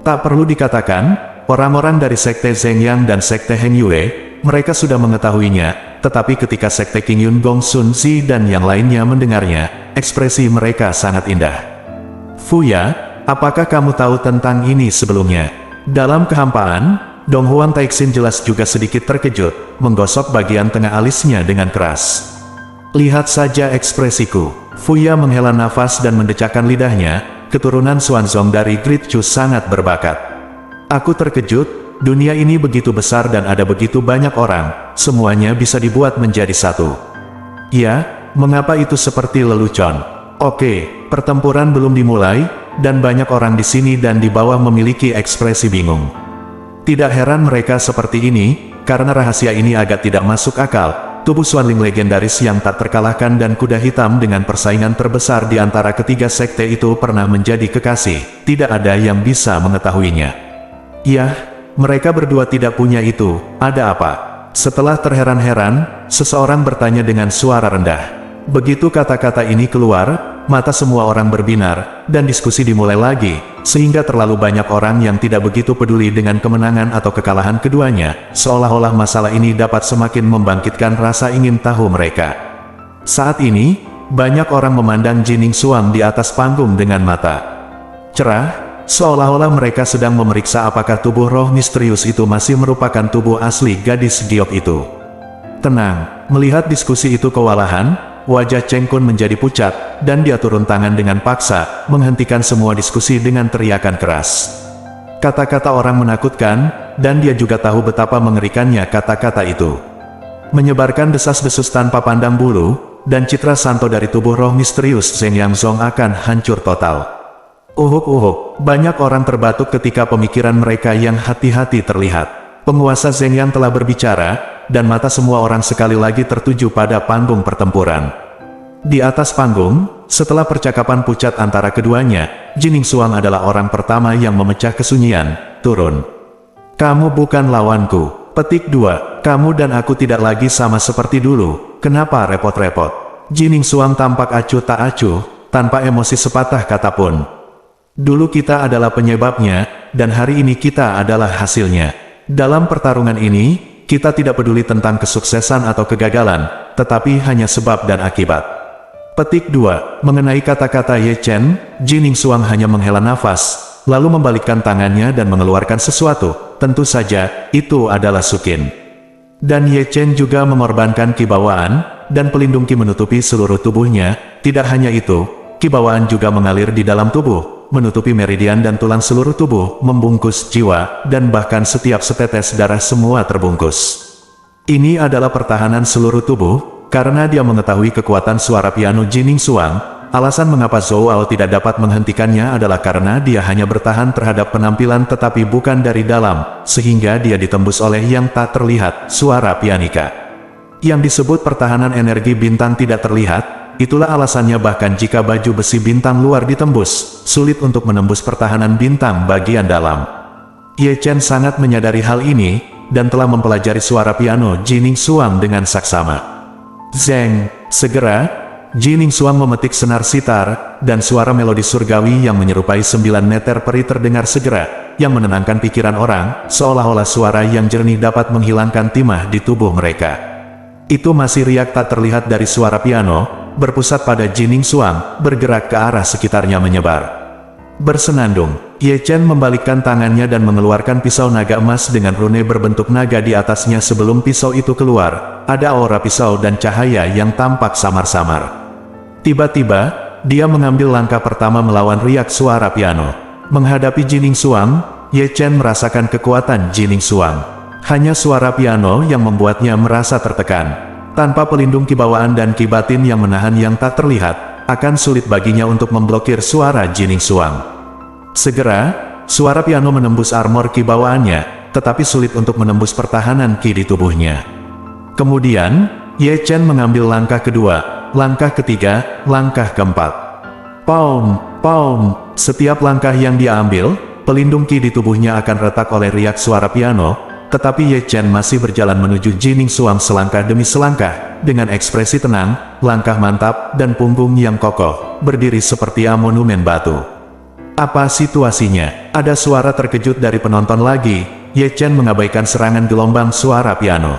Speaker 2: Tak perlu dikatakan, orang-orang dari Sekte Zhengyang dan Sekte Heng Yue, mereka sudah mengetahuinya, tetapi ketika Sekte King Yun Gong Sun Zi dan yang lainnya mendengarnya, ekspresi mereka sangat indah. Fuya, apakah kamu tahu tentang ini sebelumnya? Dalam kehampaan, Dong Huan Taixin jelas juga sedikit terkejut, menggosok bagian tengah alisnya dengan keras. Lihat saja ekspresiku. Fuya menghela nafas dan mendecakkan lidahnya, keturunan Xuanzong dari Great Chu sangat berbakat. Aku terkejut, dunia ini begitu besar dan ada begitu banyak orang, semuanya bisa dibuat menjadi satu. Ya, mengapa itu seperti lelucon? Oke, pertempuran belum dimulai, dan banyak orang di sini dan di bawah memiliki ekspresi bingung. Tidak heran mereka seperti ini, karena rahasia ini agak tidak masuk akal. Tubuh Xuanling legendaris yang tak terkalahkan dan kuda hitam dengan persaingan terbesar di antara ketiga sekte itu pernah menjadi kekasih, tidak ada yang bisa mengetahuinya. Yah, mereka berdua tidak punya itu, ada apa? Setelah terheran-heran, seseorang bertanya dengan suara rendah. Begitu kata-kata ini keluar, mata semua orang berbinar, dan diskusi dimulai lagi, sehingga terlalu banyak orang yang tidak begitu peduli dengan kemenangan atau kekalahan keduanya, seolah-olah masalah ini dapat semakin membangkitkan rasa ingin tahu mereka. Saat ini, banyak orang memandang Jin Ningsuang di atas panggung dengan mata cerah, seolah-olah mereka sedang memeriksa apakah tubuh roh misterius itu masih merupakan tubuh asli gadis giok itu. Tenang, melihat diskusi itu kewalahan, wajah Cheng Kun menjadi pucat, dan dia turun tangan dengan paksa, menghentikan semua diskusi dengan teriakan keras. Kata-kata orang menakutkan, dan dia juga tahu betapa mengerikannya kata-kata itu. Menyebarkan desas-desus tanpa pandang bulu, dan citra santo dari tubuh roh misterius Zheng Yangzong akan hancur total. Uhuk-uhuk, banyak orang terbatuk ketika pemikiran mereka yang hati-hati terlihat. Penguasa Zheng Yang telah berbicara, dan mata semua orang sekali lagi tertuju pada panggung pertempuran. Di atas panggung, setelah percakapan pucat antara keduanya, Jin Ningsuang adalah orang pertama yang memecah kesunyian. Turun. Kamu bukan lawanku. Petik 2. Kamu dan aku tidak lagi sama seperti dulu. Kenapa repot-repot? Jin Ningsuang tampak acuh tak acuh, tanpa emosi sepatah kata pun. Dulu kita adalah penyebabnya, dan hari ini kita adalah hasilnya. Dalam pertarungan ini, kita tidak peduli tentang kesuksesan atau kegagalan, tetapi hanya sebab dan akibat. Petik 2. Mengenai kata-kata Ye Chen, Jin Ningsuang hanya menghela nafas, lalu membalikkan tangannya dan mengeluarkan sesuatu. Tentu saja, itu adalah Sukin. Dan Ye Chen juga mengorbankan kibawaan, dan pelindung ki menutupi seluruh tubuhnya. Tidak hanya itu, kibawaan juga mengalir di dalam tubuh, menutupi meridian dan tulang seluruh tubuh, membungkus jiwa, dan bahkan setiap setetes darah semua terbungkus. Ini adalah pertahanan seluruh tubuh, karena dia mengetahui kekuatan suara piano Jining Xuang. Alasan mengapa Zhou Ao tidak dapat menghentikannya adalah karena dia hanya bertahan terhadap penampilan tetapi bukan dari dalam, sehingga dia ditembus oleh yang tak terlihat, suara pianika. Yang disebut pertahanan energi bintang tidak terlihat, itulah alasannya bahkan jika baju besi bintang luar ditembus, sulit untuk menembus pertahanan bintang bagian dalam. Ye Chen sangat menyadari hal ini, dan telah mempelajari suara piano Jining Xuang dengan saksama. Zeng, segera, Jining Xuang memetik senar sitar, dan suara melodi surgawi yang menyerupai 9 meter peri terdengar segera, yang menenangkan pikiran orang, seolah-olah suara yang jernih dapat menghilangkan timah di tubuh mereka. Itu masih riak tak terlihat dari suara piano, berpusat pada Jining Xuang, bergerak ke arah sekitarnya menyebar. Bersenandung, Ye Chen membalikkan tangannya dan mengeluarkan pisau naga emas dengan rune berbentuk naga di atasnya. Sebelum pisau itu keluar, ada aura pisau dan cahaya yang tampak samar-samar. Tiba-tiba, dia mengambil langkah pertama melawan riak suara piano. Menghadapi Jining Xuang, Ye Chen merasakan kekuatan Jining Xuang. Hanya suara piano yang membuatnya merasa tertekan. Tanpa pelindung kibawaan dan ki batin yang menahan yang tak terlihat, akan sulit baginya untuk memblokir suara Jining Xuang. Segera, suara piano menembus armor ki bawaannya, tetapi sulit untuk menembus pertahanan ki di tubuhnya. Kemudian, Ye Chen mengambil langkah kedua, langkah ketiga, langkah keempat. Pound, pound, setiap langkah yang dia ambil, pelindung ki di tubuhnya akan retak oleh riak suara piano, tetapi Ye Chen masih berjalan menuju Jining Xuang selangkah demi selangkah, dengan ekspresi tenang, langkah mantap, dan punggung yang kokoh, berdiri seperti monumen batu. Apa situasinya? Ada suara terkejut dari penonton lagi. Ye Chen mengabaikan serangan gelombang suara piano.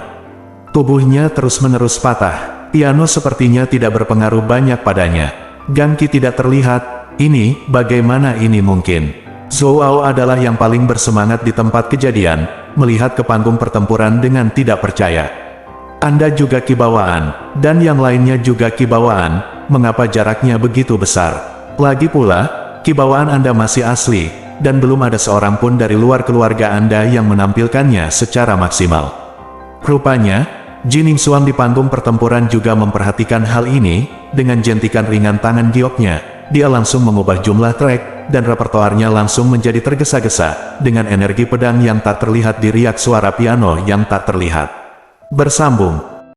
Speaker 2: Tubuhnya terus-menerus patah. Piano sepertinya tidak berpengaruh banyak padanya. Gangki tidak terlihat. Ini, bagaimana ini mungkin? Zhou Ao adalah yang paling bersemangat di tempat kejadian, melihat ke panggung pertempuran dengan tidak percaya. Anda juga kibawaan, dan yang lainnya juga kibawaan, mengapa jaraknya begitu besar? Lagi pula, kibawaan Anda masih asli, dan belum ada seorang pun dari luar keluarga Anda yang menampilkannya secara maksimal. Rupanya, Jining Xuang di panggung pertempuran juga memperhatikan hal ini. Dengan jentikan ringan tangan gioknya, dia langsung mengubah jumlah track, dan repertoarnya langsung menjadi tergesa-gesa, dengan energi pedang yang tak terlihat di riak suara piano yang tak terlihat. Bersambung.